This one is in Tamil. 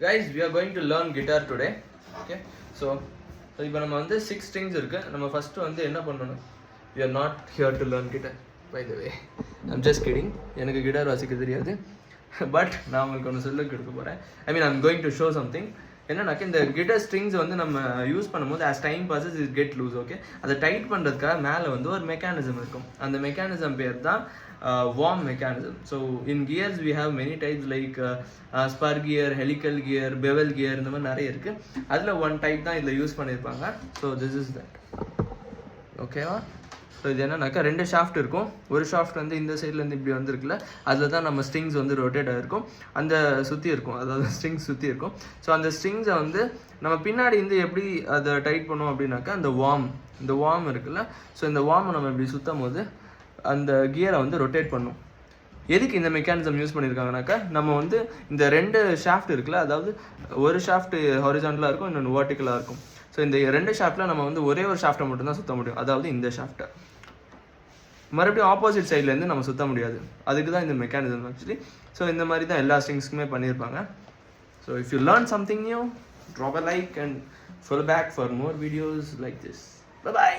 Guys, we are going to learn guitar today. Okay, so இப்போ நம்ம வந்து 6 strings இருக்கு. நம்ம ஃபர்ஸ்ட் வந்து என்ன பண்ணணும்? We are not here to learn guitar, by the way. I'm just kidding. எனக்கு கிட்டார் வாசிக்க தெரியாது. பட் நான் உங்களுக்கு ஒன்று சொல்ல கொடுக்க போகிறேன். I mean, I'm going to show something. என்னன்னாக்க இந்த கிட்டார் ஸ்ட்ரிங்ஸ் வந்து நம்ம யூஸ் பண்ணும்போது as time passes it get loose. Okay, அதை டைட் பண்ணுறதுக்காக மேலே வந்து ஒரு மெக்கானிசம் இருக்கும். அந்த மெக்கானிசம் பேர் தான் worm mechanism. So in gears we have many types like spur gear, helical gear, bevel gear, இந்த மாதிரி நிறைய இருக்கு. அதில் ஒன் டைப் தான் இதில் யூஸ் பண்ணியிருப்பாங்க. So this is that. ஓகேவா? ஸோ இது என்னன்னாக்கா 2 ஷாஃப்ட் இருக்கும். ஒரு ஷாஃப்ட் வந்து இந்த சைட்லேருந்து இப்படி வந்துருக்குல்ல, அதில் தான் நம்ம ஸ்ட்ரிங்ஸ் வந்து ரொட்டேட் ஆகிருக்கும், அந்த சுற்றி இருக்கும், அதாவது ஸ்ட்ரிங்ஸ் சுற்றி இருக்கும். ஸோ அந்த ஸ்ட்ரிங்ஸை வந்து நம்ம பின்னாடி வந்து எப்படி அதை டைட் பண்ணுவோம் அப்படின்னாக்கா இந்த வார்ம் இருக்குல்ல, ஸோ இந்த வார்மை நம்ம இப்படி சுற்றும் போது அந்த கியரை வந்து ரொட்டேட் பண்ணும். எதுக்கு இந்த மெக்கானிசம் யூஸ் பண்ணியிருக்காங்கனாக்கா, நம்ம வந்து இந்த 2 ஷாஃப்ட் இருக்குல்ல, அதாவது ஒரு ஷாஃப்ட் ஹாரிசான்டலாக இருக்கும், இன்னொன்று வெர்டிக்கலாக இருக்கும். ஸோ இந்த 2 ஷாஃப்ட்டில் நம்ம வந்து ஒரே ஒரு ஷாஃப்ட்டை மட்டும்தான் சுற்ற முடியும், அதாவது இந்த ஷாஃப்ட்டை. மறுபடியும் ஆப்போசிட் சைட்லேருந்து நம்ம சுற்ற முடியாது. அதுக்கு தான் இந்த மெக்கானிசம் ஆக்சுவலி. ஸோ இந்த மாதிரி தான் எல்லா ஸ்ட்ரிங்ஸ்க்குமே பண்ணியிருப்பாங்க. So if you learn something new, drop a like and follow back for more videos like this. Bye bye.